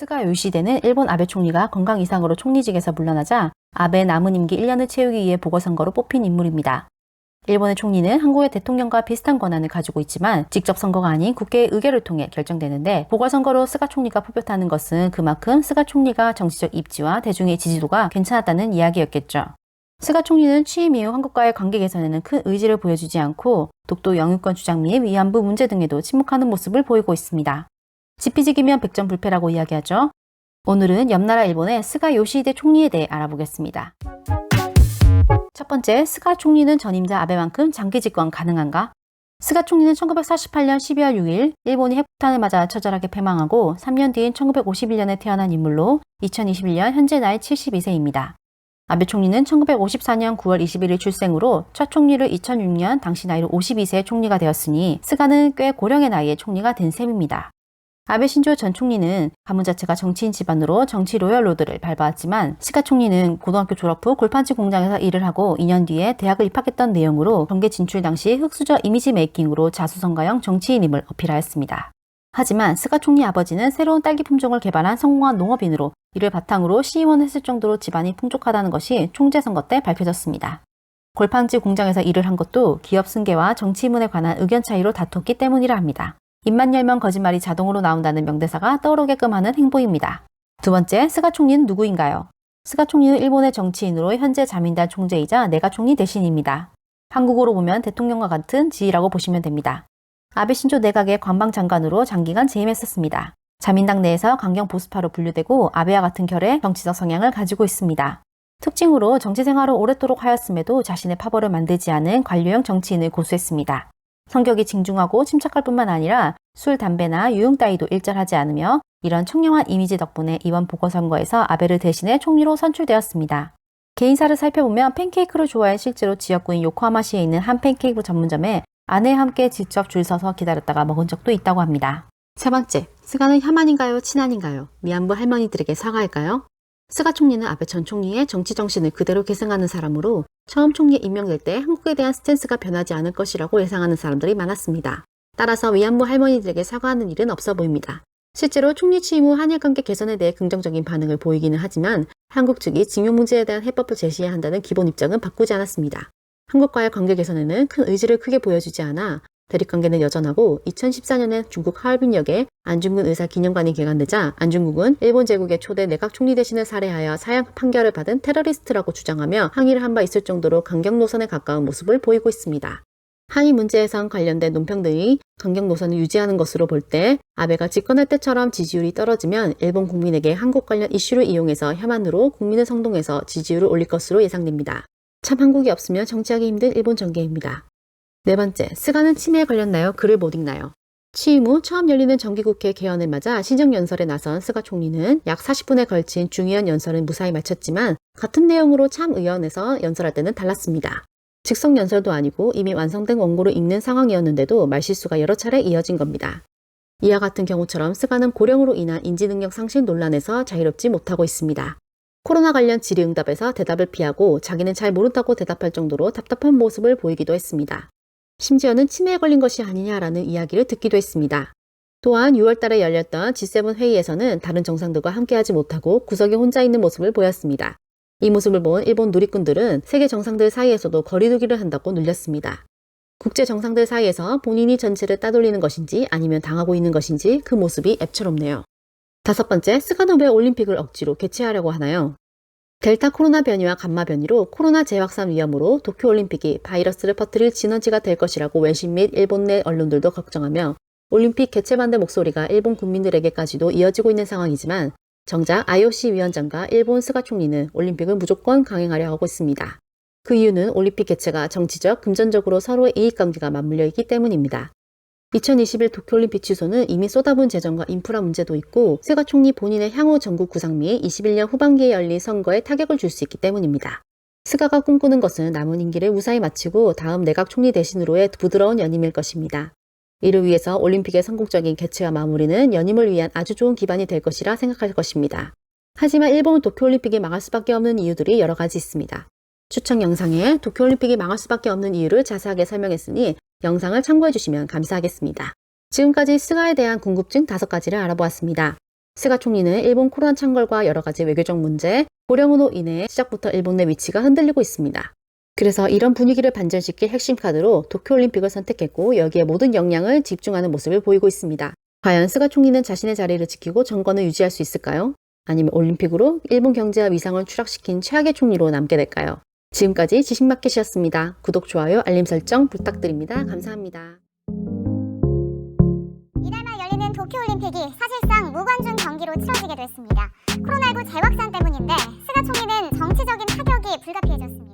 스가 요시히데는 일본 아베 총리가 건강 이상으로 총리직에서 물러나자 아베 남은 임기 1년을 채우기 위해 보궐선거로 뽑힌 인물입니다. 일본의 총리는 한국의 대통령과 비슷한 권한을 가지고 있지만 직접 선거가 아닌 국회의 의결을 통해 결정되는데 보궐선거로 스가 총리가 뽑혔다는 것은 그만큼 스가 총리가 정치적 입지와 대중의 지지도가 괜찮았다는 이야기였겠죠. 스가 총리는 취임 이후 한국과의 관계 개선에는 큰 의지를 보여주지 않고 독도 영유권 주장 및 위안부 문제 등에도 침묵하는 모습을 보이고 있습니다. 지피지기면 백전불패라고 이야기하죠. 오늘은 옆나라 일본의 스가 요시히데 총리에 대해 알아보겠습니다. 첫 번째, 스가 총리는 전임자 아베만큼 장기 집권 가능한가? 스가 총리는 1948년 12월 6일 일본이 핵폭탄을 맞아 처절하게 패망하고 3년 뒤인 1951년에 태어난 인물로 2021년 현재 나이 72세입니다. 아베 총리는 1954년 9월 21일 출생으로 첫 총리를 2006년 당시 나이로 52세의 총리가 되었으니 스가는 꽤 고령의 나이에 총리가 된 셈입니다. 아베 신조 전 총리는 가문 자체가 정치인 집안으로 정치 로열로드를 밟아왔지만 스가 총리는 고등학교 졸업 후 골판지 공장에서 일을 하고 2년 뒤에 대학을 입학했던 내용으로 정계 진출 당시 흑수저 이미지 메이킹으로 자수성가형 정치인임을 어필하였습니다. 하지만 스가 총리 아버지는 새로운 딸기 품종을 개발한 성공한 농업인으로 이를 바탕으로 시의원 했을 정도로 집안이 풍족하다는 것이 총재 선거 때 밝혀졌습니다. 골판지 공장에서 일을 한 것도 기업 승계와 정치인문에 관한 의견 차이로 다퉜기 때문이라 합니다. 입만 열면 거짓말이 자동으로 나온다는 명대사가 떠오르게끔 하는 행보입니다. 두 번째, 스가 총리는 누구인가요? 스가 총리는 일본의 정치인으로 현재 자민당 총재이자 내가 총리 대신입니다. 한국어로 보면 대통령과 같은 지위라고 보시면 됩니다. 아베 신조 내각의 관방장관으로 장기간 재임했었습니다. 자민당 내에서 강경 보수파로 분류되고 아베와 같은 결의 정치적 성향을 가지고 있습니다. 특징으로 정치 생활을 오랫도록 하였음에도 자신의 파벌을 만들지 않은 관료형 정치인을 고수했습니다. 성격이 진중하고 침착할 뿐만 아니라 술, 담배나 유흥 따위도 일절하지 않으며 이런 청량한 이미지 덕분에 이번 보궐선거에서 아베를 대신해 총리로 선출되었습니다. 개인사를 살펴보면 팬케이크를 좋아해 실제로 지역구인 요코하마시에 있는 한 팬케이크 전문점에 아내와 함께 직접 줄 서서 기다렸다가 먹은 적도 있다고 합니다. 세 번째, 스가는 혐한인가요? 친한인가요? 위안부 할머니들에게 사과할까요? 스가 총리는 아베 전 총리의 정치 정신을 그대로 계승하는 사람으로 처음 총리에 임명될 때 한국에 대한 스탠스가 변하지 않을 것이라고 예상하는 사람들이 많았습니다. 따라서 위안부 할머니들에게 사과하는 일은 없어 보입니다. 실제로 총리 취임 후 한일 관계 개선에 대해 긍정적인 반응을 보이기는 하지만 한국 측이 징용 문제에 대한 해법을 제시해야 한다는 기본 입장은 바꾸지 않았습니다. 한국과의 관계 개선에는 큰 의지를 크게 보여주지 않아 대립관계는 여전하고 2014년에 중국 하얼빈역에 안중근 의사 기념관이 개관되자 안중근은 일본 제국의 초대 내각 총리 대신을 살해하여 사형 판결을 받은 테러리스트라고 주장하며 항의를 한 바 있을 정도로 강경 노선에 가까운 모습을 보이고 있습니다. 한일 문제에선 관련된 논평들이 강경 노선을 유지하는 것으로 볼 때 아베가 집권할 때처럼 지지율이 떨어지면 일본 국민에게 한국 관련 이슈를 이용해서 혐한으로 국민을 선동해서 지지율을 올릴 것으로 예상됩니다. 참 한국이 없으면 정치하기 힘든 일본 전개입니다. 네 번째, 스가는 치매에 걸렸나요? 글을 못 읽나요? 취임 후 처음 열리는 정기국회 개헌을 맞아 시정연설에 나선 스가 총리는 약 40분에 걸친 중의원 연설을 무사히 마쳤지만 같은 내용으로 참의원에서 연설할 때는 달랐습니다. 즉석 연설도 아니고 이미 완성된 원고를 읽는 상황이었는데도 말실수가 여러 차례 이어진 겁니다. 이와 같은 경우처럼 스가는 고령으로 인한 인지능력 상실 논란에서 자유롭지 못하고 있습니다. 코로나 관련 질의응답에서 대답을 피하고 자기는 잘 모른다고 대답할 정도로 답답한 모습을 보이기도 했습니다. 심지어는 치매에 걸린 것이 아니냐라는 이야기를 듣기도 했습니다. 또한 6월달에 열렸던 G7 회의에서는 다른 정상들과 함께하지 못하고 구석에 혼자 있는 모습을 보였습니다. 이 모습을 본 일본 누리꾼들은 세계 정상들 사이에서도 거리두기를 한다고 눌렸습니다. 국제 정상들 사이에서 본인이 전체를 따돌리는 것인지 아니면 당하고 있는 것인지 그 모습이 애처롭네요. 다섯 번째, 스가는 왜 올림픽을 억지로 개최하려고 하나요? 델타 코로나 변이와 감마 변이로 코로나 재확산 위험으로 도쿄올림픽이 바이러스를 퍼뜨릴 진원지가 될 것이라고 외신 및 일본 내 언론들도 걱정하며 올림픽 개최 반대 목소리가 일본 국민들에게까지도 이어지고 있는 상황이지만 정작 IOC 위원장과 일본 스가 총리는 올림픽을 무조건 강행하려 하고 있습니다. 그 이유는 올림픽 개최가 정치적, 금전적으로 서로의 이익관계가 맞물려 있기 때문입니다. 2021 도쿄올림픽 취소는 이미 쏟아부은 재정과 인프라 문제도 있고 스가 총리 본인의 향후 전국 구상 및 21년 후반기에 열릴 선거에 타격을 줄 수 있기 때문입니다. 스가가 꿈꾸는 것은 남은 임기를 무사히 마치고 다음 내각 총리 대신으로의 부드러운 연임일 것입니다. 이를 위해서 올림픽의 성공적인 개최와 마무리는 연임을 위한 아주 좋은 기반이 될 것이라 생각할 것입니다. 하지만 일본은 도쿄올림픽이 망할 수밖에 없는 이유들이 여러 가지 있습니다. 추천 영상에 도쿄올림픽이 망할 수밖에 없는 이유를 자세하게 설명했으니 영상을 참고해 주시면 감사하겠습니다. 지금까지 스가에 대한 궁금증 5가지를 알아보았습니다. 스가 총리는 일본 코로나 창궐과 여러 가지 외교적 문제, 고령으로 인해 시작부터 일본 내 위치가 흔들리고 있습니다. 그래서 이런 분위기를 반전시킬 핵심 카드로 도쿄올림픽을 선택했고 여기에 모든 역량을 집중하는 모습을 보이고 있습니다. 과연 스가 총리는 자신의 자리를 지키고 정권을 유지할 수 있을까요? 아니면 올림픽으로 일본 경제와 위상을 추락시킨 최악의 총리로 남게 될까요? 지금까지 지식마켓이었습니다. 구독, 좋아요, 알림 설정 부탁드립니다. 감사합니다. 이달 말 열리는 도쿄올림픽이 사실상 무관중 경기로 치러지게 됐습니다. 코로나19 재확산 때문인데 스가 총리는 정치적인 타격이 불가피해졌습니다.